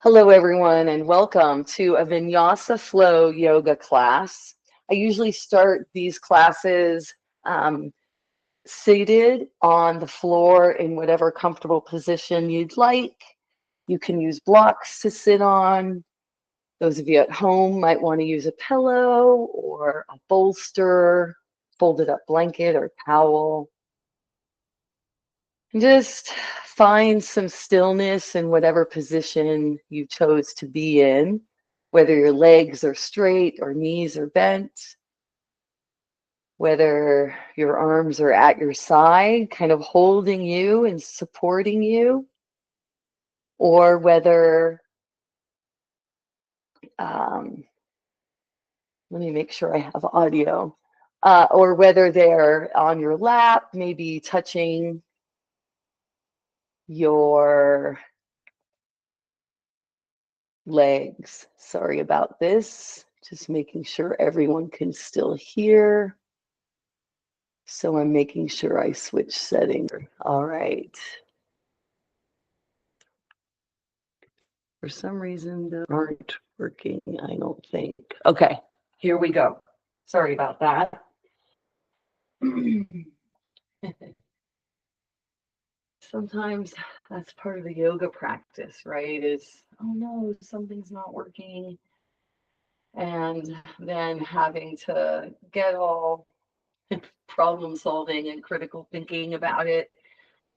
Hello, everyone, and welcome to a Vinyasa Flow yoga class. I usually start these classes um, seated on the floor in whatever comfortable position you'd like. You can use blocks to sit on. Those of you at home might want to use a pillow or a bolster, folded up blanket or towel. Just find some stillness in whatever position you chose to be in, whether your legs are straight or knees are bent, whether your arms are at your side, kind of holding you and supporting you, or whether, um, let me make sure I have audio, or whether they're on your lap, maybe touching your legs. Sorry about this. Just making sure everyone can still hear. So I'm making sure I switch settings. All right. For some reason, they aren't working, I don't think. Okay, here we go. Sorry about that. Sometimes that's part of the yoga practice, right? Is, oh no, something's not working. And then having to get all problem solving and critical thinking about it,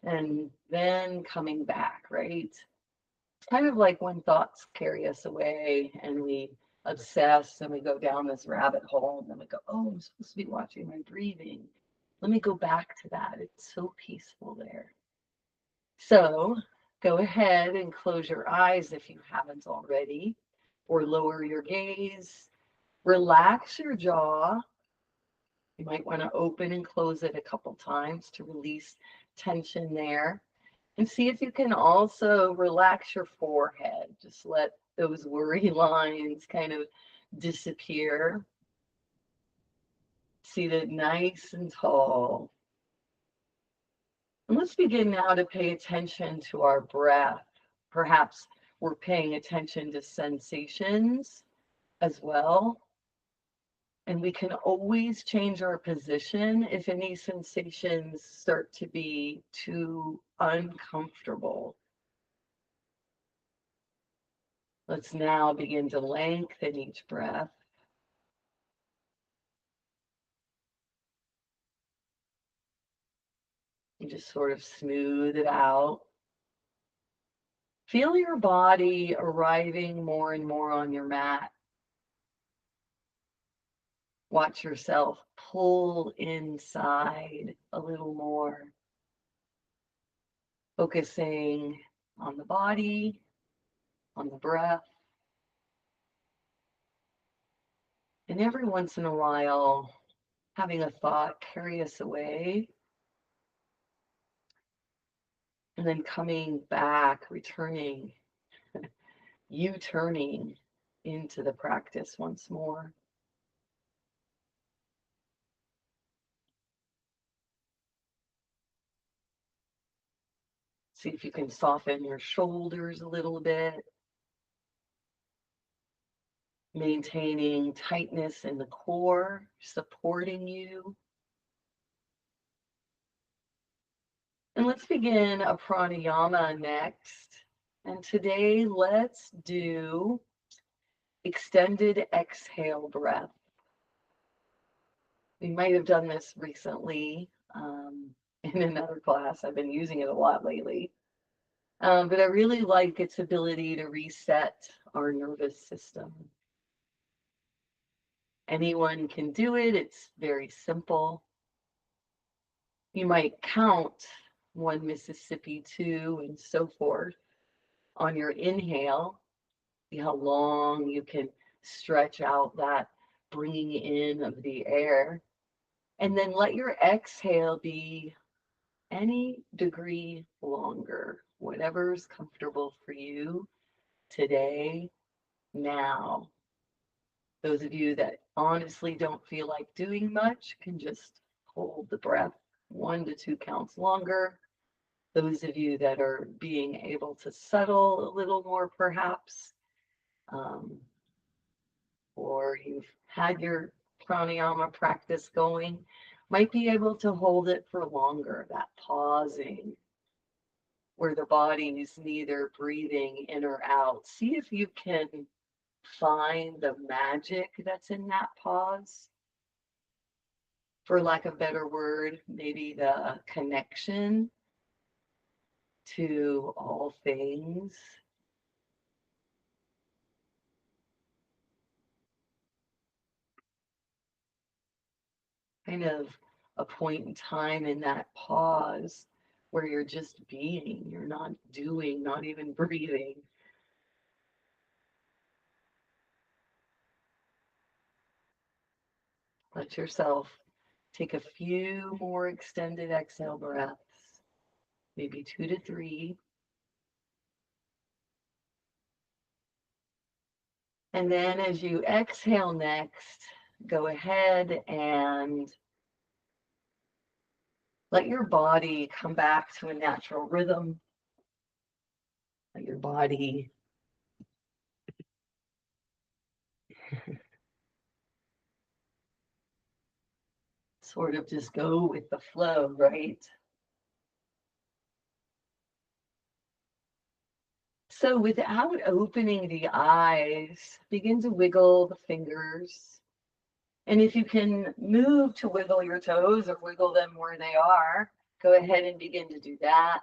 and then coming back, right? It's kind of like when thoughts carry us away and we obsess and we go down this rabbit hole, and then we go, oh, I'm supposed to be watching my breathing. Let me go back to that. It's so peaceful there. So go ahead and close your eyes if you haven't already, or lower your gaze. Relax your jaw. You might want to open and close it a couple times to release tension there. And see if you can also relax your forehead. Just let those worry lines kind of disappear. Seated nice and tall. And let's begin now to pay attention to our breath. Perhaps we're paying attention to sensations as well. And we can always change our position if any sensations start to be too uncomfortable. Let's now begin to lengthen each breath. And just sort of smooth it out. Feel your body arriving more and more on your mat. Watch yourself pull inside a little more, focusing on the body, on the breath. And every once in a while, having a thought carry us away, and then coming back, returning, U-turning into the practice once more. See if you can soften your shoulders a little bit, maintaining tightness in the core, supporting you. And let's begin a pranayama next. And today, let's do extended exhale breath. We might have done this recently in another class. I've been using it a lot lately. But I really like its ability to reset our nervous system. Anyone can do it. It's very simple. You might count 1 Mississippi, 2, and so forth on your inhale. See how long you can stretch out that bringing in of the air. And then let your exhale be any degree longer, whatever's comfortable for you today, now. Those of you that honestly don't feel like doing much can just hold the breath 1 to 2 counts longer those of you that are being able to settle a little more, perhaps, um, or you've had your pranayama practice going, might be able to hold it for longer, that pausing where the body's neither breathing in or out. See if you can find the magic that's in that pause. For lack of a better word, maybe the connection to all things. Kind of a point in time in that pause where you're just being, you're not doing, not even breathing. Let yourself take a few more extended exhale breaths, maybe 2 to 3. And then as you exhale next, go ahead and let your body come back to a natural rhythm. Let your body sort of just go with the flow, right? So without opening the eyes, begin to wiggle the fingers. And if you can move to wiggle your toes or wiggle them where they are, go ahead and begin to do that.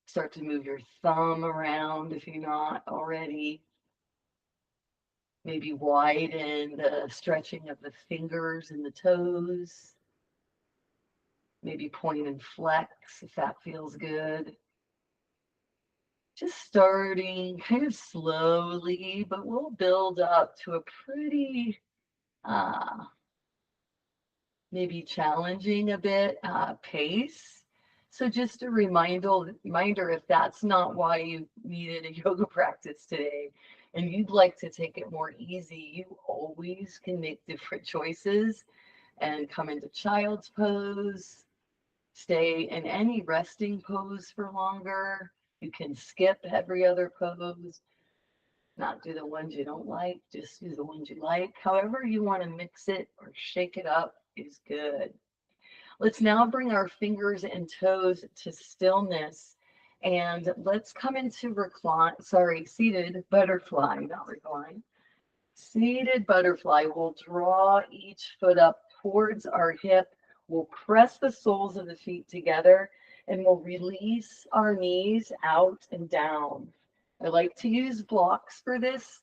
Start to move your thumb around if you're not already. Maybe widen the stretching of the fingers and the toes. Maybe point and flex if that feels good. Just starting kind of slowly, but we'll build up to a pretty, maybe challenging a bit pace. So just a reminder, if that's not why you needed a yoga practice today, and you'd like to take it more easy, you always can make different choices and come into child's pose, stay in any resting pose for longer. You can skip every other pose, not do the ones you don't like, just do the ones you like. However you want to mix it or shake it up is good. Let's now bring our fingers and toes to stillness, and let's come into seated butterfly, not recline. Seated butterfly. We'll draw each foot up towards our hip. We'll press the soles of the feet together and we'll release our knees out and down. I like to use blocks for this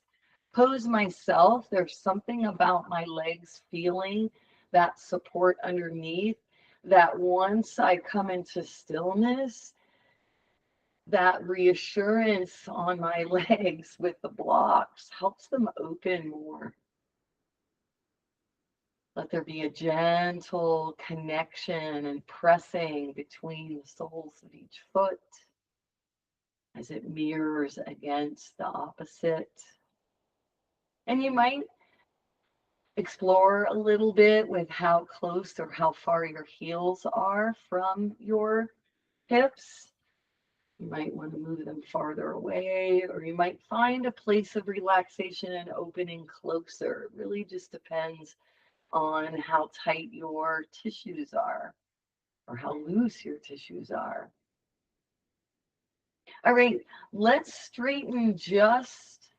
pose myself. There's something about my legs feeling that support underneath that once I come into stillness, that reassurance on my legs with the blocks helps them open more. Let there be a gentle connection and pressing between the soles of each foot as it mirrors against the opposite. And you might explore a little bit with how close or how far your heels are from your hips. You might want to move them farther away, or you might find a place of relaxation and opening closer. It really just depends on how tight your tissues are or how loose your tissues are. All right, let's straighten just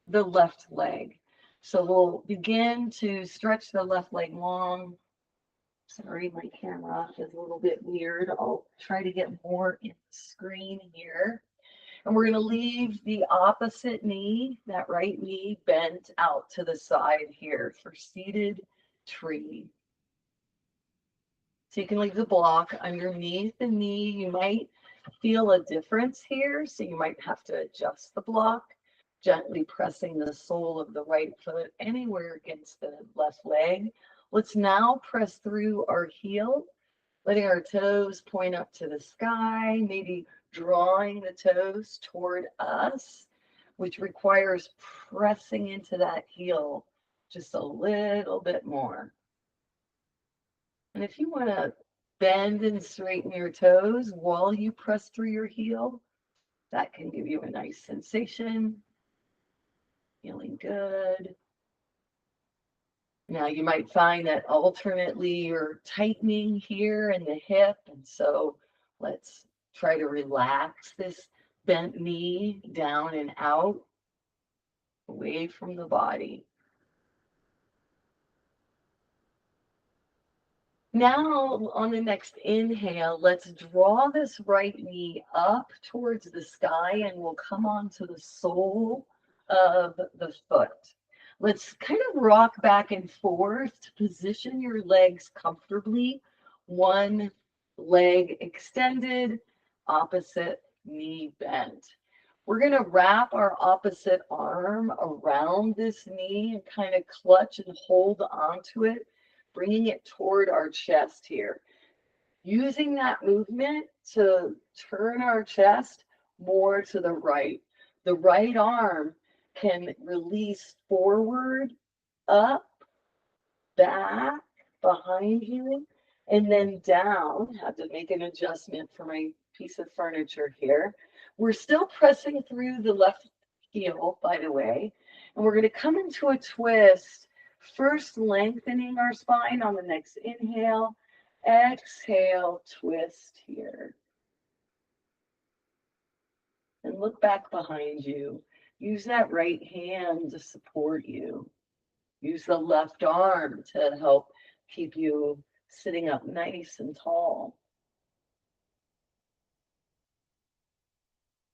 the left leg. So we'll begin to stretch the left leg long. Sorry, my camera is a little bit weird. I'll try to get more in the screen here. And we're going to leave the opposite knee, that right knee, bent out to the side here for seated tree. So you can leave the block underneath the knee. You might feel a difference here, so you might have to adjust the block, gently pressing the sole of the right foot anywhere against the left leg. Let's now press through our heel, letting our toes point up to the sky, maybe drawing the toes toward us, which requires pressing into that heel just a little bit more. And if you want to Bend and straighten your toes while you press through your heel. That can give you a nice sensation. Feeling good. Now you might find that alternately you're tightening here in the hip, and so let's try to relax this bent knee down and out, away from the body. Now, on the next inhale, let's draw this right knee up towards the sky and we'll come onto the sole of the foot. Let's kind of rock back and forth to position your legs comfortably. One leg extended, opposite knee bent. We're going to wrap our opposite arm around this knee and kind of clutch and hold onto it, bringing it toward our chest here. Using that movement to turn our chest more to the right. The right arm can release forward, up, back, behind you, and then down. Have to make an adjustment for my piece of furniture here. We're still pressing through the left heel, by the way, and we're going to come into a twist, first lengthening our spine on the next inhale. Exhale, twist here. And look back behind you. Use that right hand to support you. Use the left arm to help keep you sitting up nice and tall.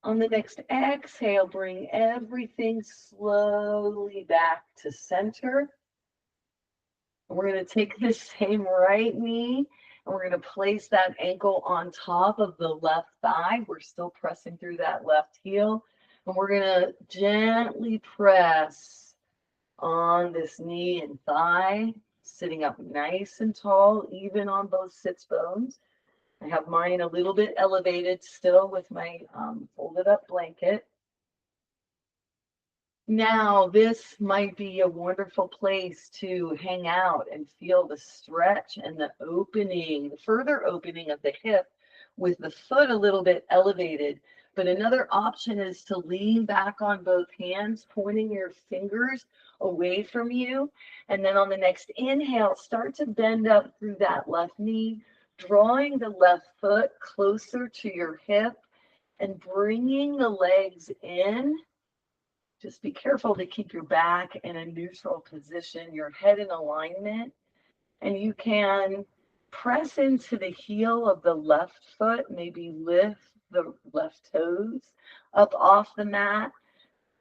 On the next exhale, bring everything slowly back to center. We're going to take this same right knee and we're going to place that ankle on top of the left thigh. We're still pressing through that left heel. And we're going to gently press on this knee and thigh, sitting up nice and tall, even on both sits bones. I have mine a little bit elevated still with my folded up blanket. Now, this might be a wonderful place to hang out and feel the stretch and the opening, the further opening of the hip with the foot a little bit elevated. But another option is to lean back on both hands, pointing your fingers away from you. And then on the next inhale, start to bend up through that left knee, drawing the left foot closer to your hip and bringing the legs in. Just be careful to keep your back in a neutral position, your head in alignment, and you can press into the heel of the left foot, maybe lift the left toes up off the mat.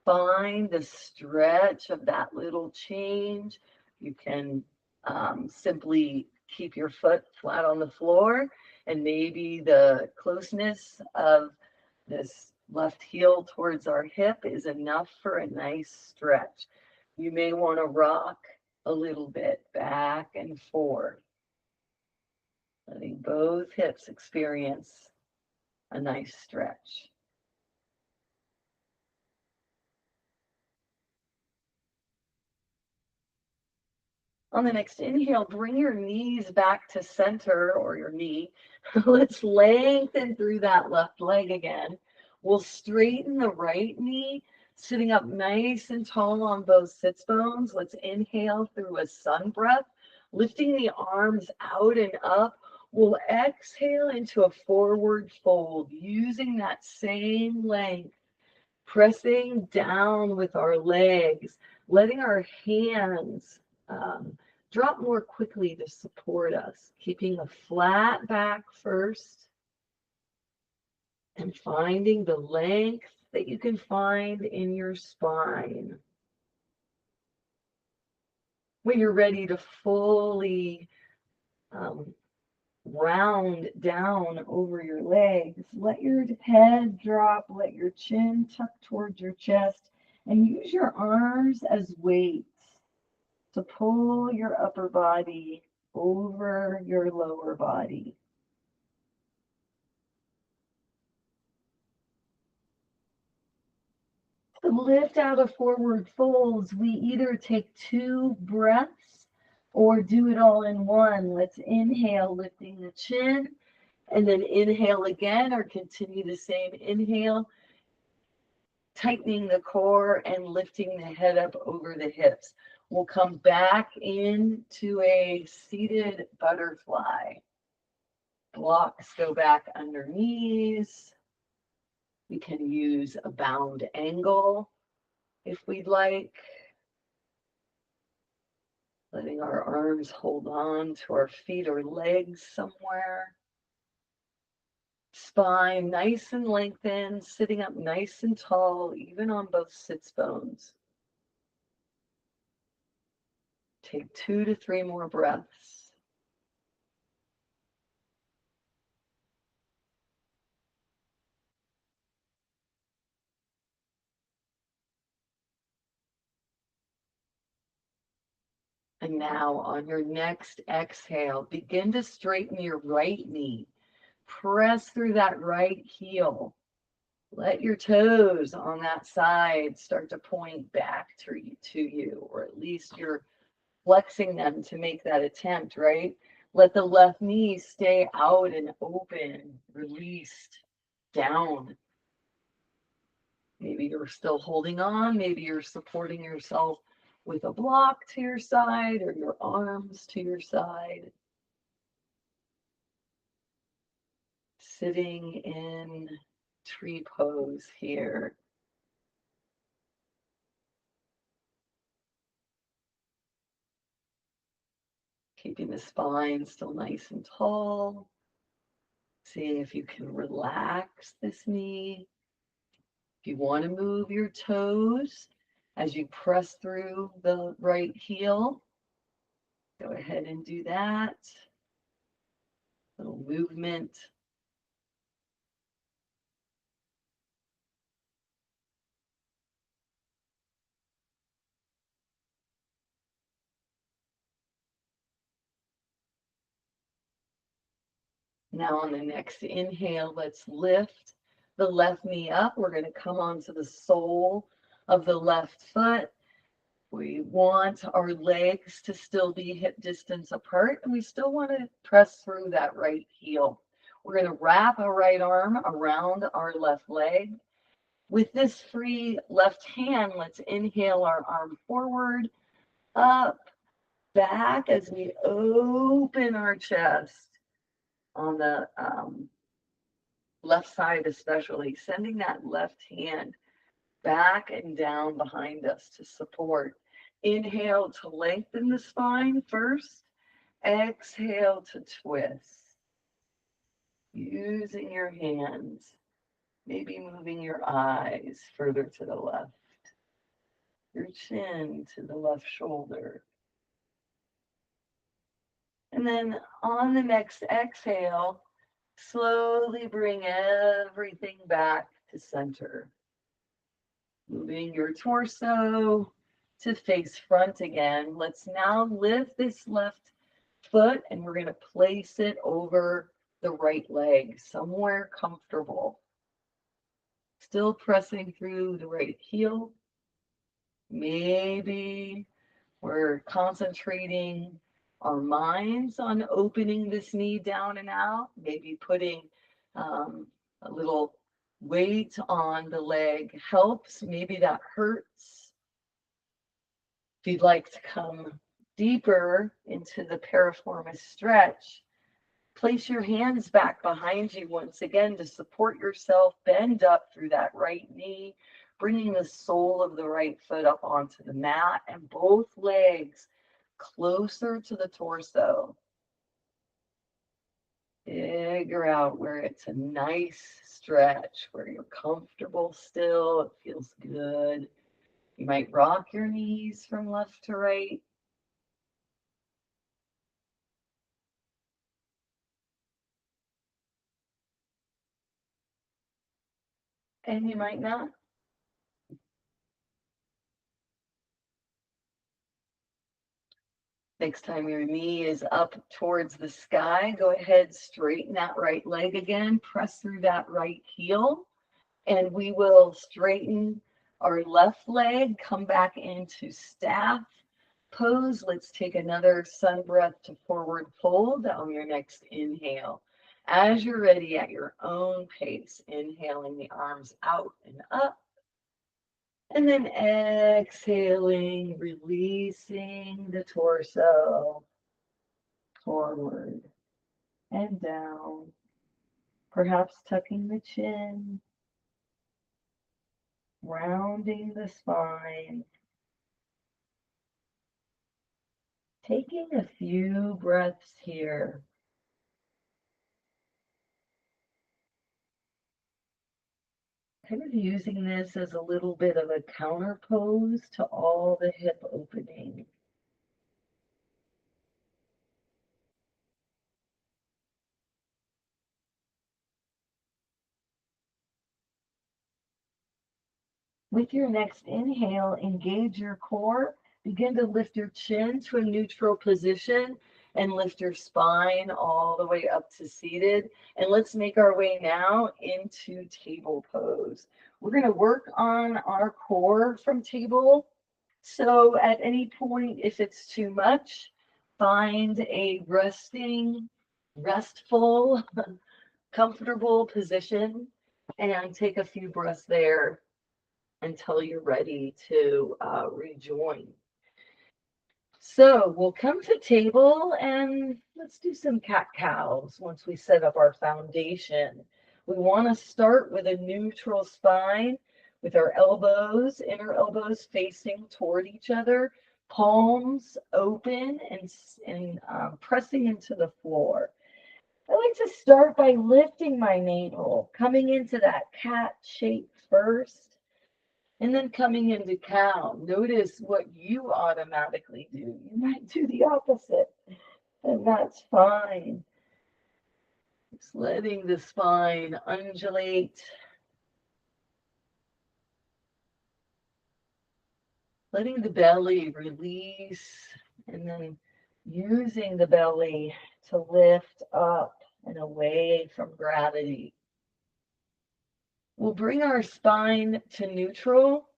Find the stretch of that little change. You can simply keep your foot flat on the floor, and maybe the closeness of this left heel towards our hip is enough for a nice stretch. You may want to rock a little bit back and forth, letting both hips experience a nice stretch. On the next inhale, bring your knees back to center, or your knee. Let's lengthen through that left leg again. We'll straighten the right knee, sitting up nice and tall on both sits bones. Let's inhale through a sun breath, lifting the arms out and up. We'll exhale into a forward fold, using that same length, pressing down with our legs, letting our hands drop more quickly to support us, keeping a flat back first and finding the length that you can find in your spine. When you're ready to fully round down over your legs, let your head drop, let your chin tuck towards your chest, and use your arms as weights to pull your upper body over your lower body. To lift out of forward folds, we either take 2 breaths or do it all in one. Let's inhale, lifting the chin, and then inhale again, or continue the same inhale, tightening the core and lifting the head up over the hips. We'll come back into a seated butterfly. Blocks go back under knees. We can use a bound angle if we'd like. Letting our arms hold on to our feet or legs somewhere. Spine nice and lengthened, sitting up nice and tall, even on both sits bones. Take 2 to 3 more breaths. And now on your next exhale, begin to straighten your right knee. Press through that right heel. Let your toes on that side start to point back to you, or at least you're flexing them to make that attempt, right? Let the left knee stay out and open, released down. Maybe you're still holding on. Maybe you're supporting yourself with a block to your side or your arms to your side. Sitting in tree pose here. Keeping the spine still nice and tall. Seeing if you can relax this knee. If you want to move your toes as you press through the right heel, go ahead and do that. Little movement. Now on the next inhale, let's lift the left knee up. We're going to come onto the sole of the left foot. We want our legs to still be hip distance apart, and we still want to press through that right heel. We're going to wrap our right arm around our left leg. With this free left hand, let's inhale our arm forward, up, back as we open our chest on the left side especially, sending that left hand back and down behind us to support. Inhale to lengthen the spine first. Exhale to twist. Using your hands, maybe moving your eyes further to the left, your chin to the left shoulder. And then on the next exhale, slowly bring everything back to center. Moving your torso to face front again. Let's now lift this left foot and we're going to place it over the right leg, somewhere comfortable. Still pressing through the right heel. Maybe we're concentrating our minds on opening this knee down and out, maybe putting a little weight on the leg helps. Maybe that hurts. If you'd like to come deeper into the piriformis stretch, place your hands back behind you once again to support yourself. Bend up through that right knee, bringing the sole of the right foot up onto the mat and both legs closer to the torso. Figure out where it's a nice stretch, where you're comfortable still, it feels good. You might rock your knees from left to right. And you might not. Next time your knee is up towards the sky, go ahead, straighten that right leg again, press through that right heel, and we will straighten our left leg, come back into staff pose, let's take another sun breath to forward fold on your next inhale. As you're ready at your own pace, inhaling the arms out and up, and then exhaling, releasing the torso forward and down, perhaps tucking the chin, rounding the spine, taking a few breaths here. Kind of using this as a little bit of a counter pose to all the hip opening. With your next inhale, engage your core. Begin to lift your chin to a neutral position and lift your spine all the way up to seated. And let's make our way now into table pose. We're going to work on our core from table. So at any point, if it's too much, find a restful, comfortable position and take a few breaths there until you're ready to rejoin. So we'll come to table and let's do some cat-cows once we set up our foundation. We want to start with a neutral spine with our elbows, inner elbows facing toward each other, palms open and pressing into the floor. I like to start by lifting my navel, coming into that cat shape first, and then coming into cow. Notice what you automatically do. You might do the opposite, and that's fine. Just letting the spine undulate, letting the belly release, and then using the belly to lift up and away from gravity. We'll bring our spine to neutral.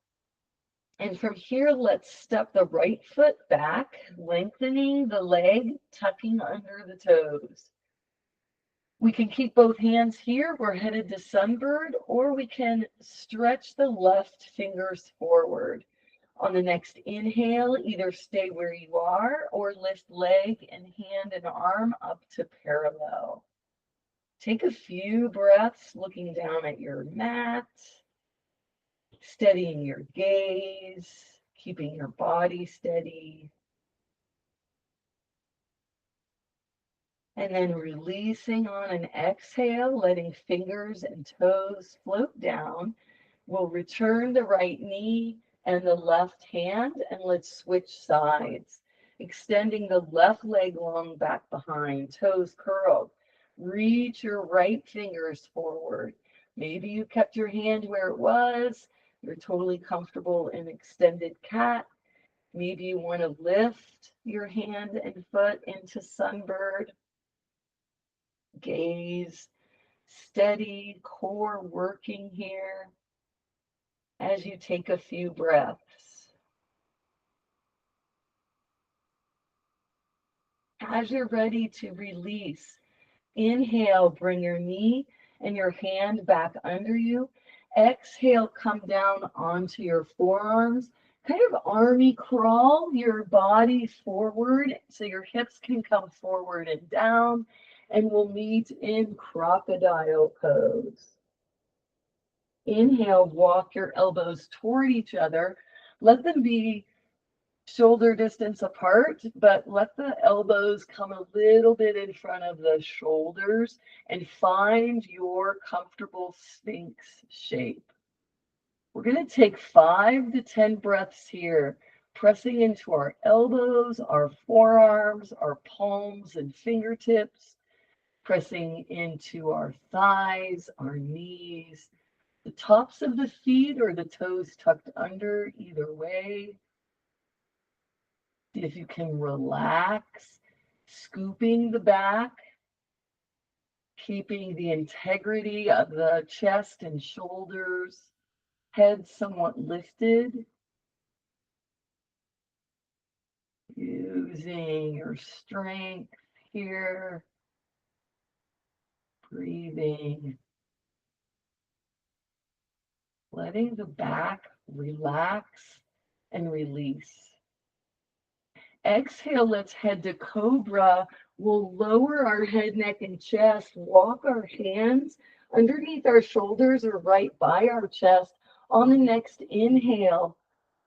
And from here, let's step the right foot back, lengthening the leg, tucking under the toes. We can keep both hands here. We're headed to sunbird, or we can stretch the left fingers forward. On the next inhale, either stay where you are or lift leg and hand and arm up to parallel. Take a few breaths looking down at your mat, steadying your gaze, keeping your body steady. And then releasing on an exhale, letting fingers and toes float down. We'll return the right knee and the left hand, and let's switch sides. Extending the left leg long back behind, toes curled. Reach your right fingers forward. Maybe you kept your hand where it was. You're totally comfortable in extended cat. Maybe you want to lift your hand and foot into sunbird. Gaze steady, core working here as you take a few breaths. As you're ready to release, inhale, bring your knee and your hand back under you. Exhale, come down onto your forearms. Kind of army crawl your body forward so your hips can come forward and down. And we'll meet in crocodile pose. Inhale, walk your elbows toward each other. Let them be shoulder distance apart, but let the elbows come a little bit in front of the shoulders and find your comfortable Sphinx shape. We're going to take 5 to 10 breaths here, pressing into our elbows, our forearms, our palms and fingertips, pressing into our thighs, our knees, the tops of the feet or the toes tucked under, either way. See if you can relax, scooping the back, keeping the integrity of the chest and shoulders, head somewhat lifted. Using your strength here, breathing, letting the back relax and release. Exhale, let's head to cobra. We'll lower our head, neck, and chest, walk our hands underneath our shoulders or right by our chest. On the next inhale,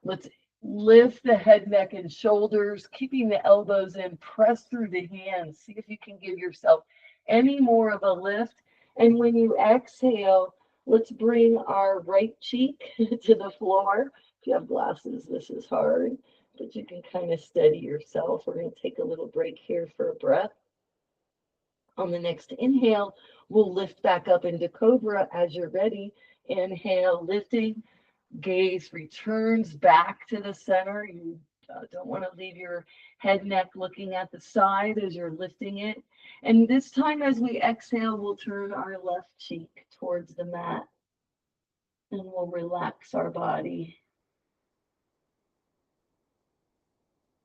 let's lift the head, neck, and shoulders, keeping the elbows in, press through the hands. See if you can give yourself any more of a lift. And when you exhale, let's bring our right cheek to the floor. If you have glasses, this is hard, but you can kind of steady yourself. We're going to take a little break here for a breath. On the next inhale, we'll lift back up into cobra as you're ready. Inhale, lifting. Gaze returns back to the center. You don't want to leave your head, neck looking at the side as you're lifting it. And this time, as we exhale, we'll turn our left cheek towards the mat and we'll relax our body.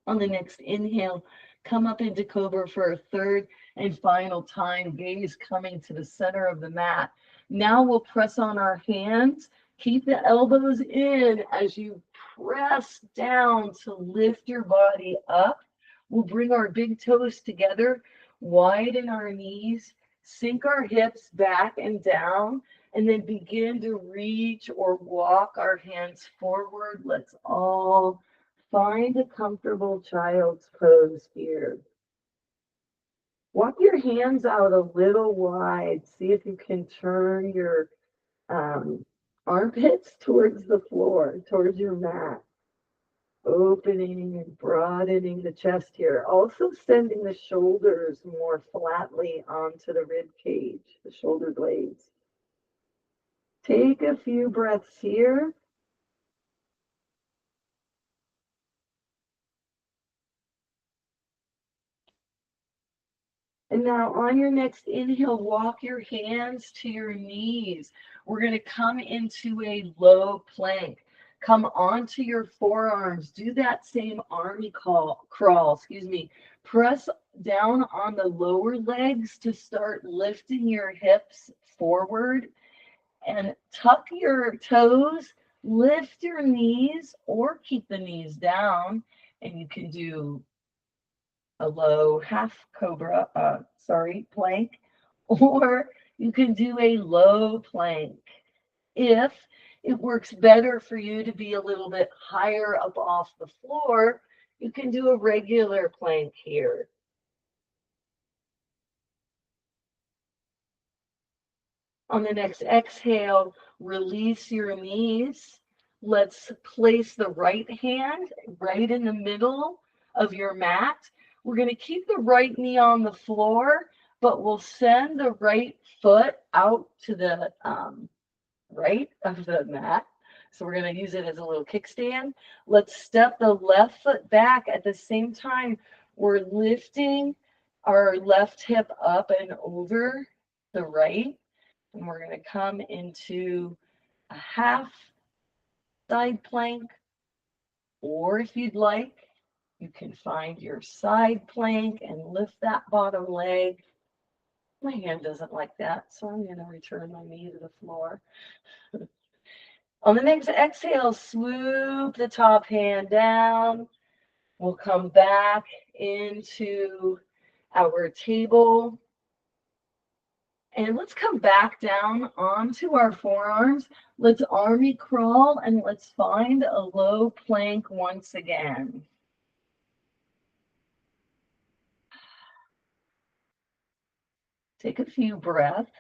On the next inhale, come up into cobra for a third and final time. Gaze coming to the center of the mat. Now we'll press on our hands. Keep the elbows in as you press down to lift your body up. We'll bring our big toes together, widen our knees, sink our hips back and down, and then begin to reach or walk our hands forward. Let's all find a comfortable child's pose here. Walk your hands out a little wide. See if you can turn your armpits towards the floor, towards your mat. Opening and broadening the chest here. Also sending the shoulders more flatly onto the rib cage, the shoulder blades. Take a few breaths here. And now on your next inhale, walk your hands to your knees. We're going to come into a low plank. Come onto your forearms. Do that same army crawl, Press down on the lower legs to start lifting your hips forward and tuck your toes. Lift your knees or keep the knees down. And you can do a low half cobra, plank, or you can do a low plank. If it works better for you to be a little bit higher up off the floor, you can do a regular plank here. On the next exhale, release your knees. Let's place the right hand right in the middle of your mat. We're going to keep the right knee on the floor, but we'll send the right foot out to the right of the mat. So we're going to use it as a little kickstand. Let's step the left foot back. At the same time, we're lifting our left hip up and over the right. And we're going to come into a half side plank, or if you'd like, you can find your side plank and lift that bottom leg. My hand doesn't like that, so I'm going to return my knee to the floor. On the next exhale, swoop the top hand down. We'll come back into our table. And let's come back down onto our forearms. Let's army crawl and let's find a low plank once again. Take a few breaths,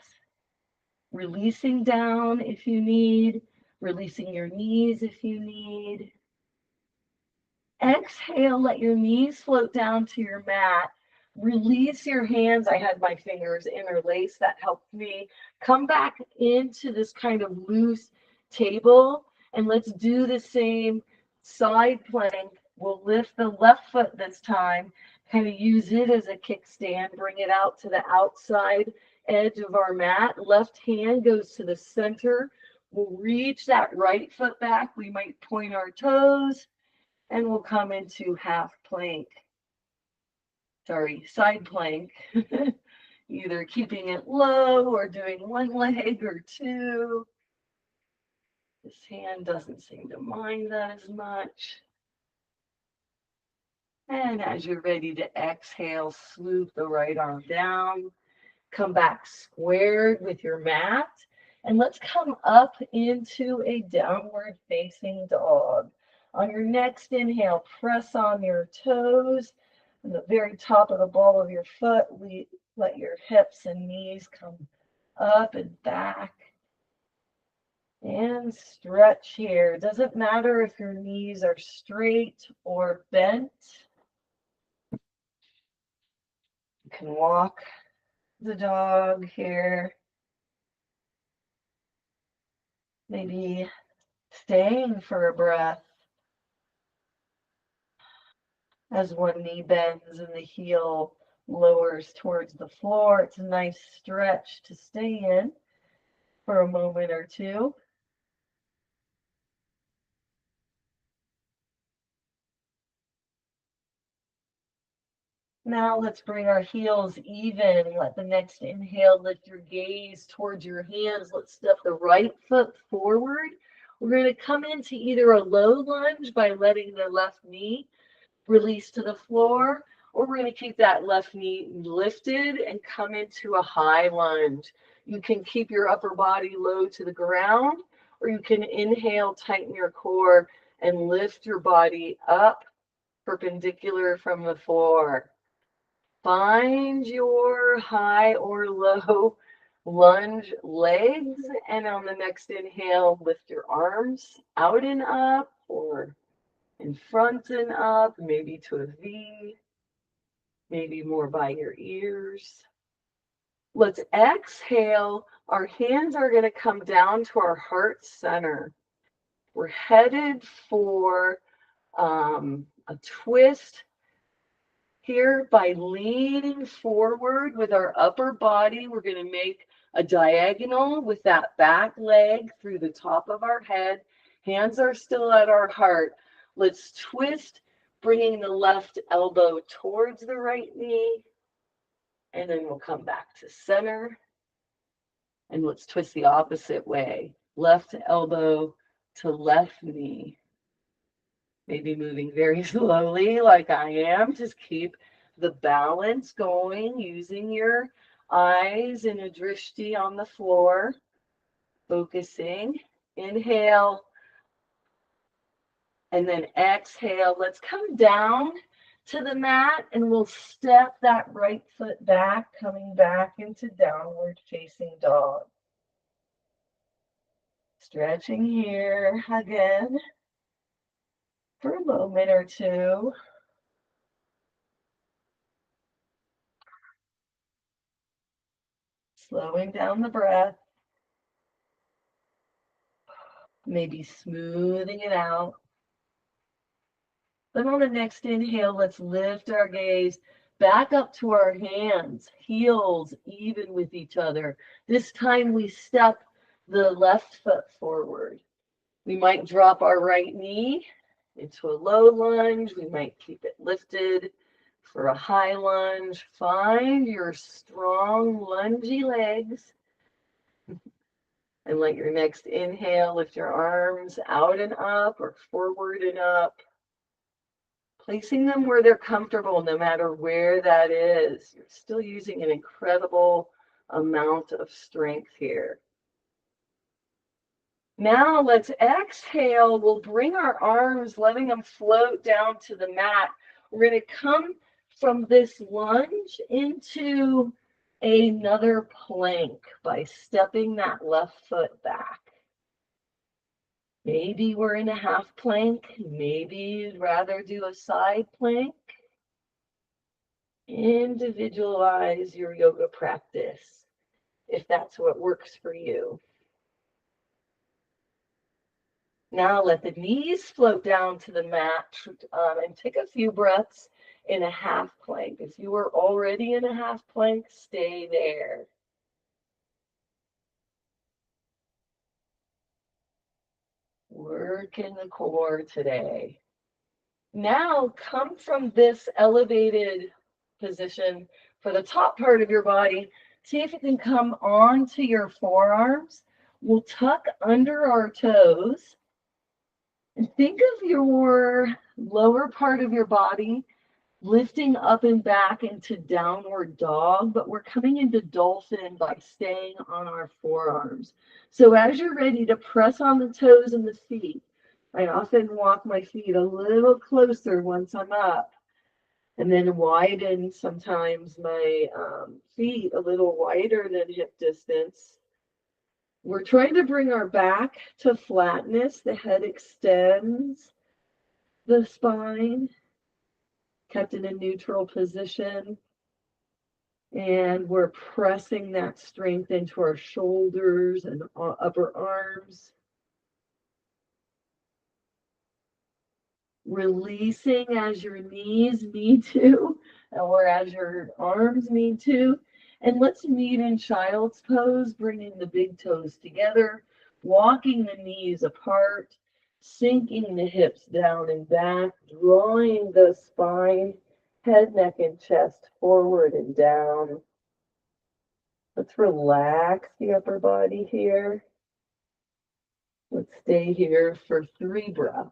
releasing down if you need, releasing your knees if you need. Exhale, let your knees float down to your mat. Release your hands. I had my fingers interlaced. That helped me. Come back into this kind of loose table and let's do the same side plank. We'll lift the left foot this time, kind of use it as a kickstand, bring it out to the outside edge of our mat. Left hand goes to the center. We'll reach that right foot back. We might point our toes And we'll come into half plank, side plank, either keeping it low or doing one leg or two. This hand doesn't seem to mind that as much. And as you're ready to exhale, swoop the right arm down, come back squared with your mat, and let's come up into a downward facing dog. On your next inhale, press on your toes and the very top of the ball of your foot. Let your hips and knees come up and back. And stretch here. Doesn't matter if your knees are straight or bent. You can walk the dog here. Maybe staying for a breath as one knee bends and the heel lowers towards the floor. It's a nice stretch to stay in for a moment or two. Now let's bring our heels even. Let the next inhale lift your gaze towards your hands. Let's step the right foot forward. We're going to come into either a low lunge by letting the left knee release to the floor, or we're going to keep that left knee lifted and come into a high lunge. You can keep your upper body low to the ground, or you can inhale, tighten your core, and lift your body up perpendicular from the floor. Find your high or low lunge legs, and on the next inhale, lift your arms out and up, or in front and up, maybe to a V, maybe more by your ears. Let's exhale. Our hands are going to come down to our heart center. We're headed for a twist here by leaning forward with our upper body. We're going to make a diagonal with that back leg through the top of our head. Hands are still at our heart. Let's twist, bringing the left elbow towards the right knee. And then we'll come back to center. And let's twist the opposite way. Left elbow to left knee. Maybe moving very slowly like I am. Just keep the balance going, using your eyes in a drishti on the floor. Focusing. Inhale. And then exhale. Let's come down to the mat and we'll step that right foot back, coming back into downward facing dog. Stretching here again for a moment or two. Slowing down the breath. Maybe smoothing it out. Then on the next inhale, let's lift our gaze back up to our hands, heels even with each other. This time we step the left foot forward. We might drop our right knee into a low lunge. We might keep it lifted for a high lunge. Find your strong lungy legs. And let your next inhale lift your arms out and up or forward and up. Placing them where they're comfortable, no matter where that is. You're still using an incredible amount of strength here. Now let's exhale. We'll bring our arms, letting them float down to the mat. We're going to come from this lunge into another plank by stepping that left foot back. Maybe we're in a half plank. Maybe you'd rather do a side plank. Individualize your yoga practice if that's what works for you. Now let the knees float down to the mat and take a few breaths in a half plank. If you are already in a half plank, stay there. Work in the core today. Now come from this elevated position for the top part of your body. See if you can come onto your forearms. We'll tuck under our toes and think of your lower part of your body lifting up and back into downward dog, but we're coming into dolphin by staying on our forearms. So as you're ready to press on the toes and the feet, I often walk my feet a little closer once I'm up and then widen sometimes my feet a little wider than hip distance. We're trying to bring our back to flatness. The head extends the spine, kept in a neutral position. And we're pressing that strength into our shoulders and upper arms. Releasing as your knees need to, or as your arms need to. And let's meet in child's pose, bringing the big toes together, walking the knees apart, sinking the hips down and back, drawing the spine, head, neck, and chest forward and down. Let's relax the upper body here. Let's stay here for 3 breaths.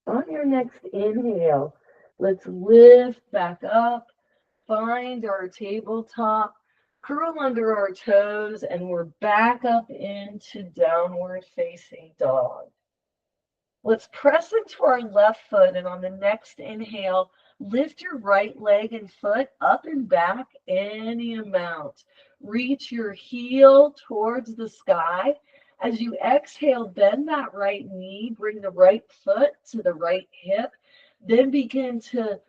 On your next inhale, let's lift back up, find our tabletop, curl under our toes, and we're back up into downward facing dog. Let's press into our left foot, and on the next inhale, lift your right leg and foot up and back any amount. Reach your heel towards the sky. As you exhale, bend that right knee, bring the right foot to the right hip, then begin to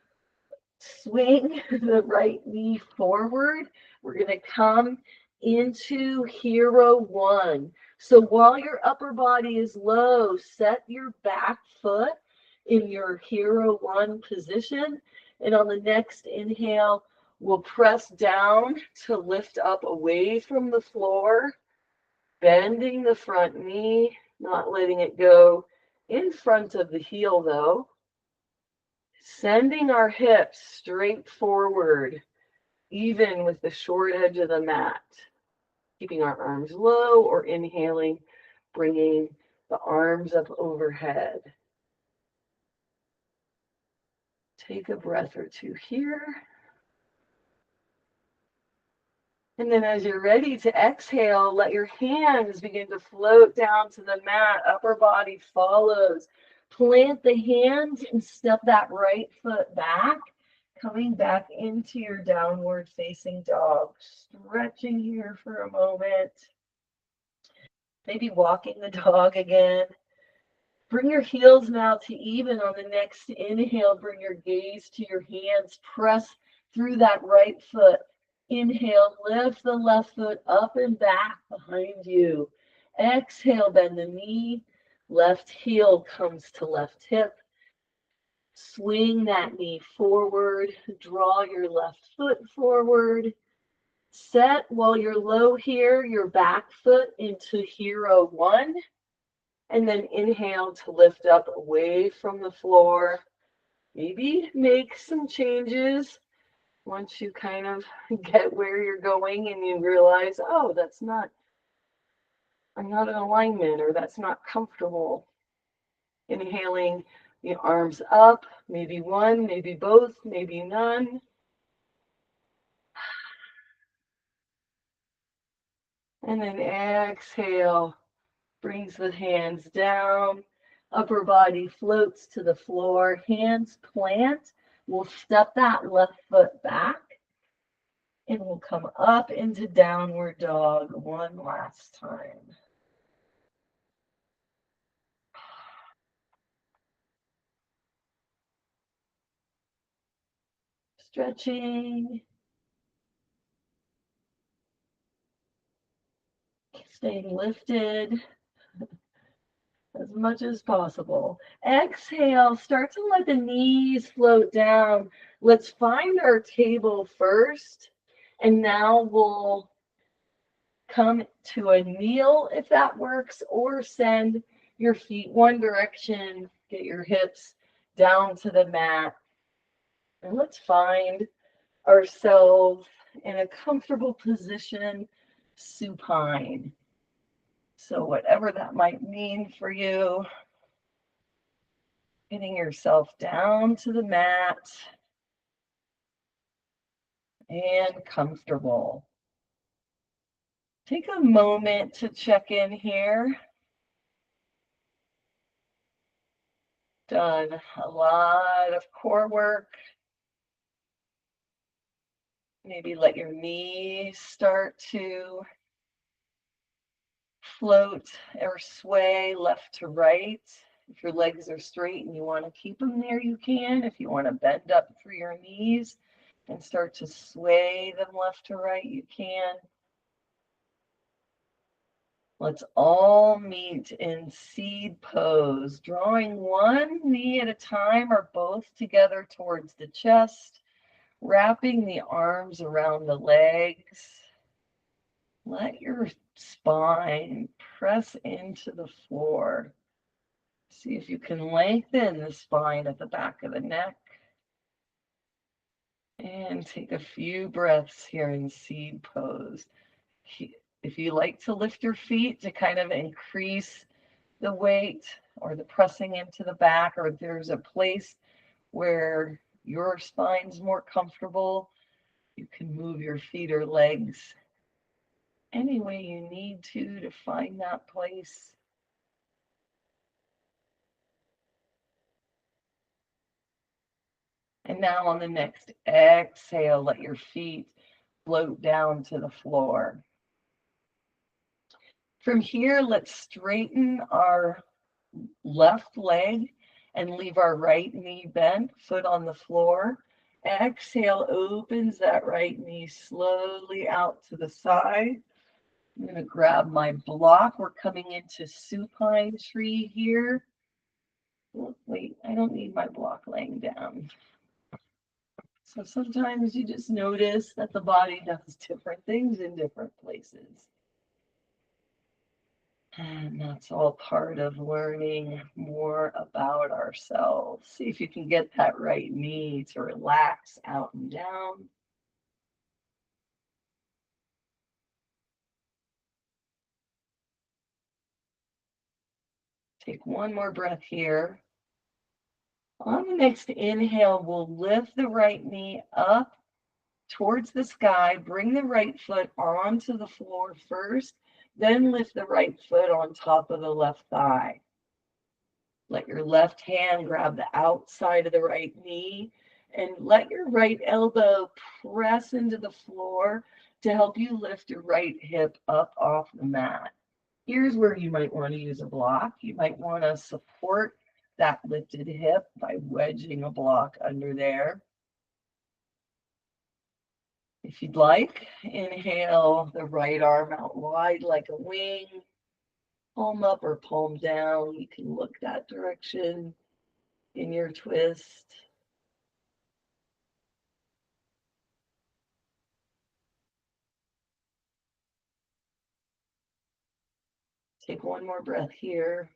swing the right knee forward. We're going to come into hero one. So while your upper body is low, set your back foot in your hero one position. And on the next inhale, we'll press down to lift up away from the floor, bending the front knee, not letting it go in front of the heel though. Sending our hips straight forward, even with the short edge of the mat. Keeping our arms low or inhaling, bringing the arms up overhead. Take a breath or two here. And then as you're ready to exhale, let your hands begin to float down to the mat. Upper body follows. Plant the hands and step that right foot back, coming back into your downward facing dog. Stretching here for a moment. Maybe walking the dog again. Bring your heels now to even on the next inhale. Bring your gaze to your hands. Press through that right foot. Inhale, lift the left foot up and back behind you. Exhale, bend the knee. Left heel comes to left hip. Swing that knee forward. Draw your left foot forward. Set while you're low here, your back foot into hero one. And then inhale to lift up away from the floor. Maybe make some changes once you kind of get where you're going and you realize, oh, I'm not in alignment, or that's not comfortable. Inhaling the arms up, maybe one, maybe both, maybe none. And then exhale, brings the hands down, upper body floats to the floor, hands plant. We'll step that left foot back and we'll come up into downward dog one last time. Stretching, staying lifted. as much as possible. Exhale, start to let the knees float down. Let's find our table first, and now we'll come to a kneel if that works, or send your feet one direction, get your hips down to the mat, and let's find ourselves in a comfortable position, supine. So, whatever that might mean for you, getting yourself down to the mat and comfortable. Take a moment to check in here. Done a lot of core work. Maybe let your knees start to float or sway left to right. If your legs are straight and you want to keep them there, you can. If you want to bend up through your knees and start to sway them left to right, you can. Let's all meet in seed pose, drawing one knee at a time or both together towards the chest, wrapping the arms around the legs. Let your spine press into the floor. See if you can lengthen the spine at the back of the neck. And take a few breaths here in seed pose. If you like to lift your feet to kind of increase the weight or the pressing into the back, or if there's a place where your spine's more comfortable, you can move your feet or legs any way you need to find that place. And now on the next exhale, let your feet float down to the floor. From here, let's straighten our left leg and leave our right knee bent, foot on the floor. Exhale, opens that right knee slowly out to the side. I'm going to grab my block. We're coming into supine tree here. Oh, wait, I don't need my block laying down. So sometimes you just notice that the body does different things in different places. And that's all part of learning more about ourselves. See if you can get that right knee to relax out and down. Take one more breath here. On the next inhale, we'll lift the right knee up towards the sky. Bring the right foot onto the floor first, then lift the right foot on top of the left thigh. Let your left hand grab the outside of the right knee and let your right elbow press into the floor to help you lift your right hip up off the mat. Here's where you might want to use a block. You might want to support that lifted hip by wedging a block under there. If you'd like, inhale the right arm out wide like a wing, palm up or palm down. You can look that direction in your twist. Take one more breath here.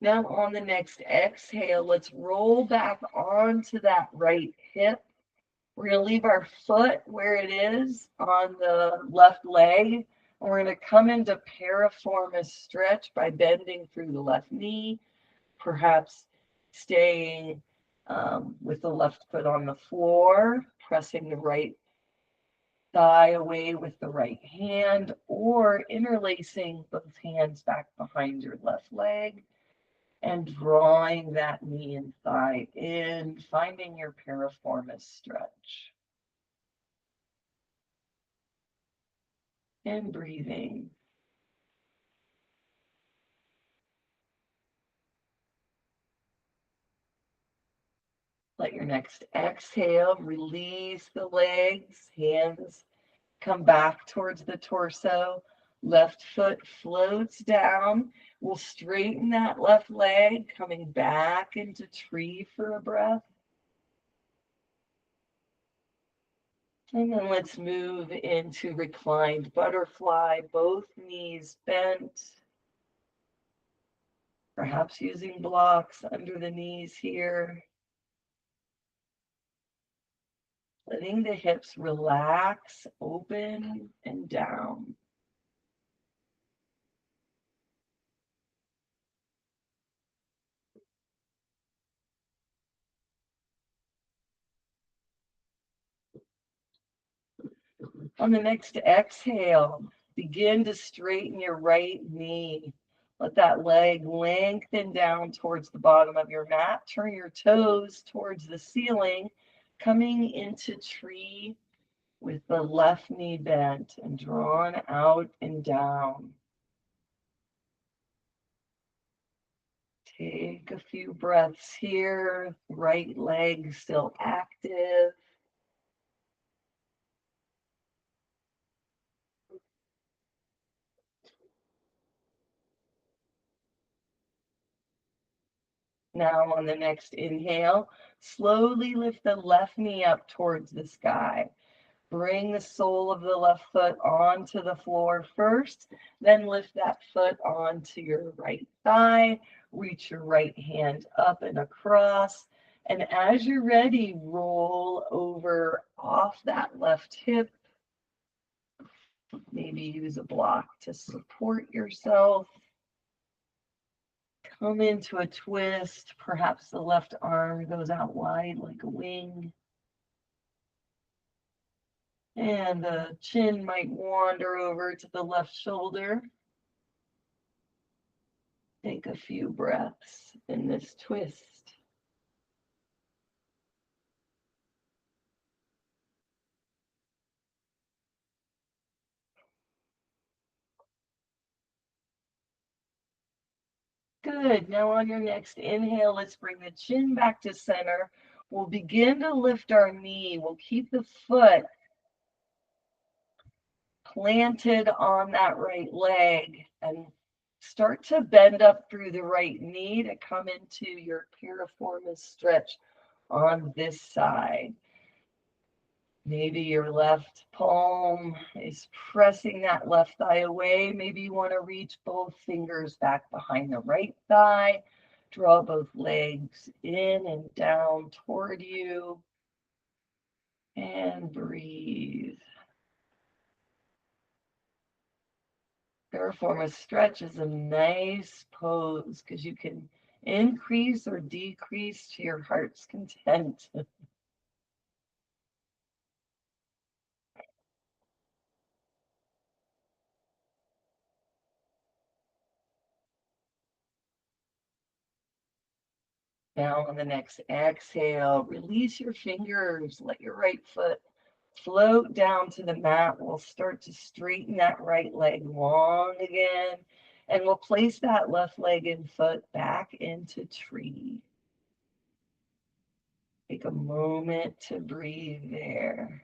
Now on the next exhale, let's roll back onto that right hip. We're going to leave our foot where it is on the left leg. And we're going to come into piriformis stretch by bending through the left knee, perhaps staying with the left foot on the floor, pressing the right thigh away with the right hand, or interlacing both hands back behind your left leg and drawing that knee and thigh in, finding your piriformis stretch. And breathing. Let your next exhale release the legs, hands come back towards the torso. Left foot floats down. We'll straighten that left leg, coming back into tree for a breath. And then let's move into reclined butterfly, both knees bent, perhaps using blocks under the knees here. Letting the hips relax, open, and down. On the next exhale, begin to straighten your right knee. Let that leg lengthen down towards the bottom of your mat. Turn your toes towards the ceiling, coming into tree with the left knee bent and drawn out and down. Take a few breaths here. Right leg still active. Now on the next inhale, slowly lift the left knee up towards the sky. Bring the sole of the left foot onto the floor first, then lift that foot onto your right thigh. Reach your right hand up and across. And as you're ready, roll over off that left hip. Maybe use a block to support yourself. Come into a twist. Perhaps the left arm goes out wide like a wing. And the chin might wander over to the left shoulder. Take a few breaths in this twist. Good. Now on your next inhale, let's bring the chin back to center. We'll begin to lift our knee. We'll keep the foot planted on that right leg and start to bend up through the right knee to come into your piriformis stretch on this side. Maybe your left palm is pressing that left thigh away. Maybe you want to reach both fingers back behind the right thigh. Draw both legs in and down toward you. And breathe. Piriformis stretch is a nice pose because you can increase or decrease to your heart's content. Now on the next exhale, release your fingers. Let your right foot float down to the mat. We'll start to straighten that right leg long again. And we'll place that left leg and foot back into tree. Take a moment to breathe there.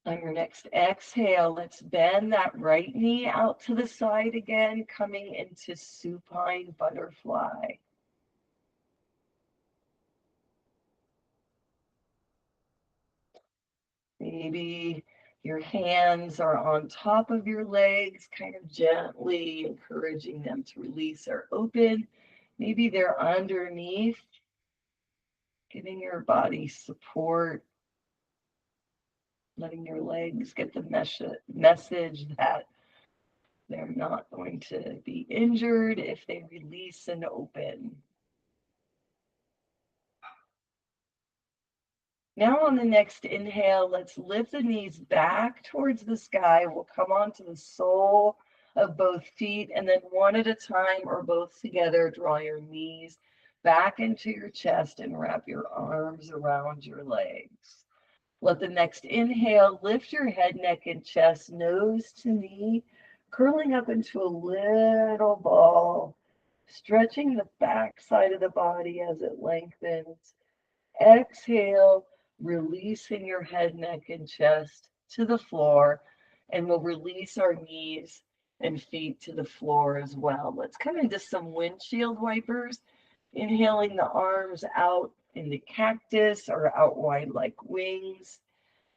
On your next exhale, let's bend that right knee out to the side again, coming into supine butterfly. Maybe your hands are on top of your legs, kind of gently encouraging them to release or open. Maybe they're underneath, giving your body support, letting your legs get the message that they're not going to be injured if they release and open. Now on the next inhale, let's lift the knees back towards the sky. We'll come onto the sole of both feet, and then one at a time or both together, draw your knees back into your chest and wrap your arms around your legs. Let the next inhale lift your head, neck, and chest, nose to knee, curling up into a little ball, stretching the back side of the body as it lengthens. Exhale, releasing your head, neck, and chest to the floor, and we'll release our knees and feet to the floor as well. Let's come into some windshield wipers, inhaling the arms out in the cactus or out wide like wings.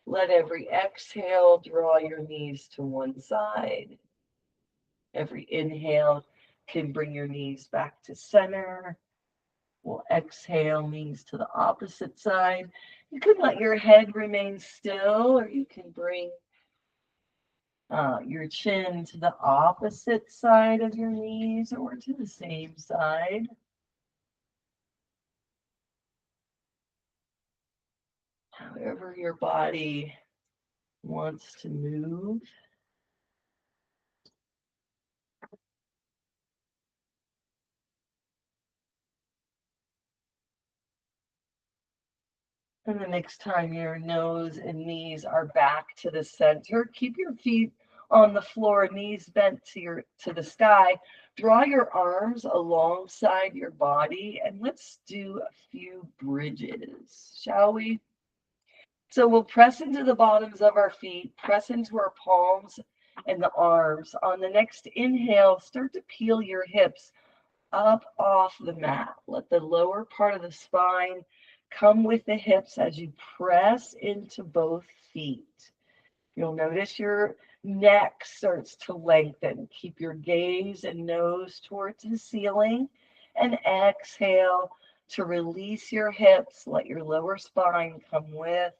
Let every exhale draw your knees to one side. Every inhale can bring your knees back to center. We'll exhale, knees to the opposite side. You can let your head remain still, or you can bring your chin to the opposite side of your knees or to the same side. However your body wants to move. And the next time your nose and knees are back to the center, keep your feet on the floor, knees bent to the sky. Draw your arms alongside your body and let's do a few bridges, shall we? So we'll press into the bottoms of our feet, press into our palms and the arms. On the next inhale, start to peel your hips up off the mat. Let the lower part of the spine come with the hips as you press into both feet. You'll notice your neck starts to lengthen. Keep your gaze and nose towards the ceiling and exhale to release your hips. Let your lower spine come with.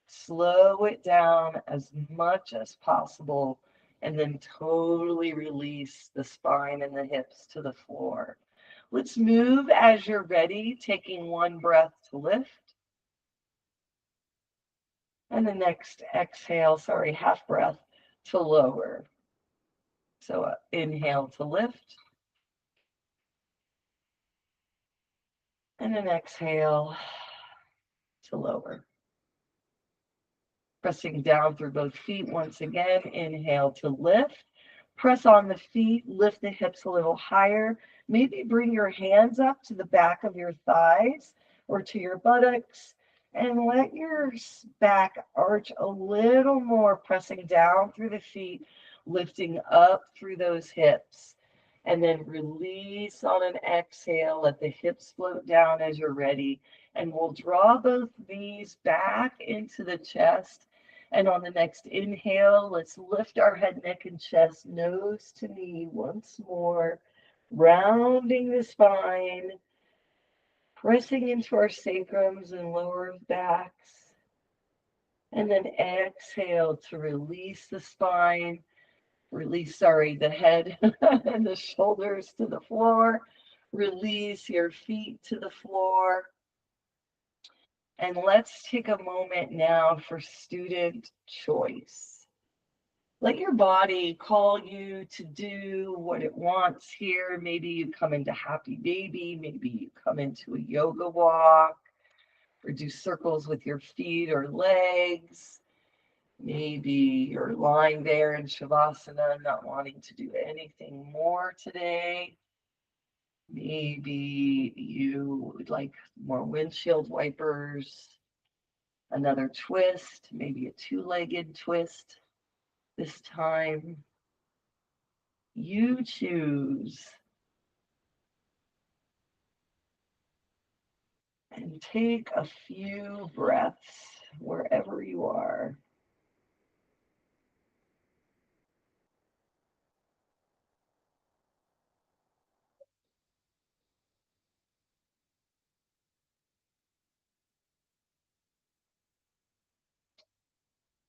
Slow it down as much as possible and then totally release the spine and the hips to the floor. Let's move as you're ready, taking one breath to lift. And the next exhale, half breath to lower. So inhale to lift. And an exhale to lower. Pressing down through both feet once again. Inhale to lift. Press on the feet, lift the hips a little higher. Maybe bring your hands up to the back of your thighs or to your buttocks and let your back arch a little more, pressing down through the feet, lifting up through those hips. And then release on an exhale. Let the hips float down as you're ready. And we'll draw both knees back into the chest. And on the next inhale, let's lift our head, neck, and chest, nose to knee once more, rounding the spine, pressing into our sacrums and lower backs. And then exhale to release the spine, the head and the shoulders to the floor. Release your feet to the floor. And let's take a moment now for student choice. Let your body call you to do what it wants here. Maybe you come into happy baby, maybe you come into a yoga walk, or do circles with your feet or legs. Maybe you're lying there in Shavasana, not wanting to do anything more today. Maybe you would like more windshield wipers, another twist, maybe a two-legged twist this time. You choose. And take a few breaths wherever you are.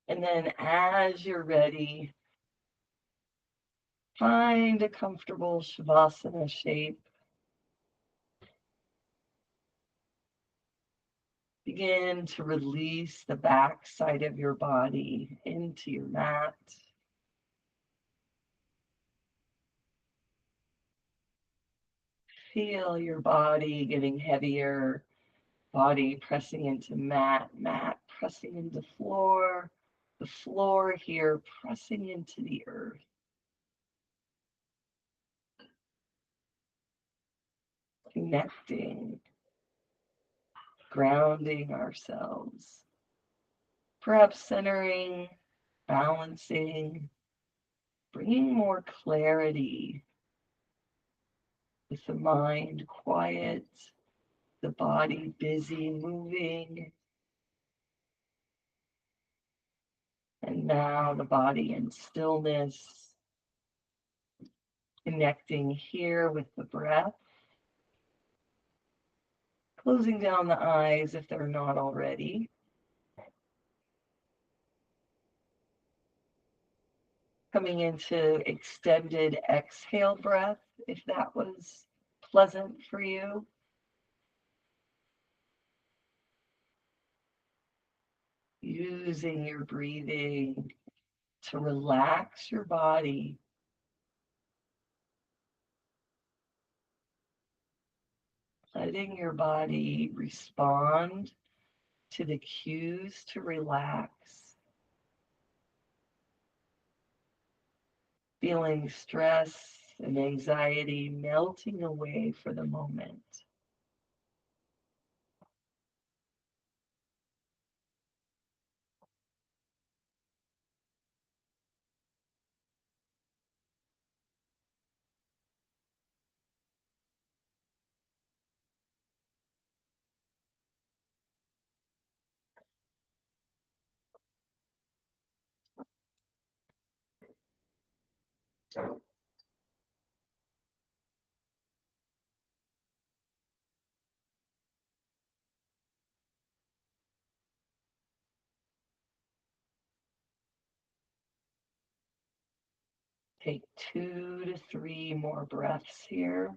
And then as you're ready, find a comfortable Shavasana shape. Begin to release the back side of your body into your mat. Feel your body getting heavier, body pressing into mat, mat pressing into the floor here pressing into the earth. Connecting, grounding ourselves, perhaps centering, balancing, bringing more clarity with the mind quiet, the body busy moving, and now the body in stillness, connecting here with the breath, closing down the eyes if they're not already. Coming into extended exhale breath, if that was pleasant for you. Using your breathing to relax your body. Letting your body respond to the cues to relax. Feeling stress and anxiety melting away for the moment. Take 2 to 3 more breaths here.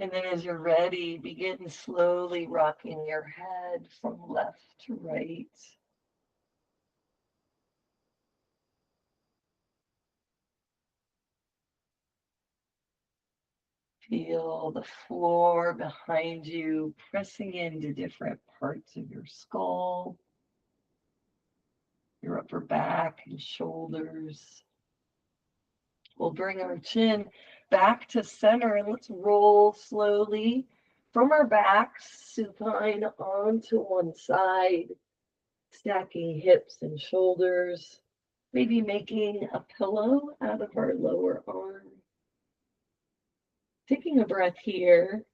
And then as you're ready, begin slowly rocking your head from left to right. Feel the floor behind you pressing into different parts of your skull, your upper back and shoulders. We'll bring our chin back to center and let's roll slowly from our backs, supine onto one side, stacking hips and shoulders, maybe making a pillow out of our lower arm. Taking a breath here.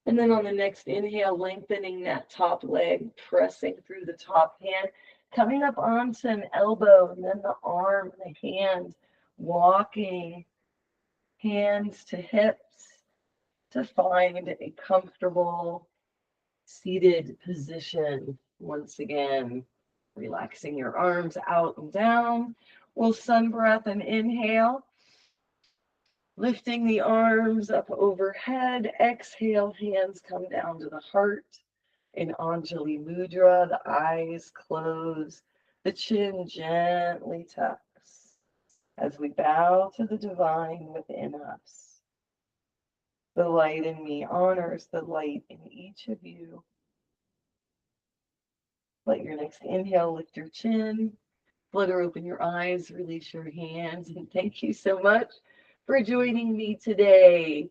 And then on the next inhale, lengthening that top leg, pressing through the top hand, coming up onto an elbow, and then the arm, the hand, walking hands to hips to find a comfortable seated position. Once again, relaxing your arms out and down. We'll sun breath and inhale. Lifting the arms up overhead, exhale, hands come down to the heart. In Anjali Mudra, the eyes close, the chin gently tucks as we bow to the divine within us. The light in me honors the light in each of you. Let your next inhale lift your chin, flutter open your eyes, release your hands, and thank you so much for joining me today.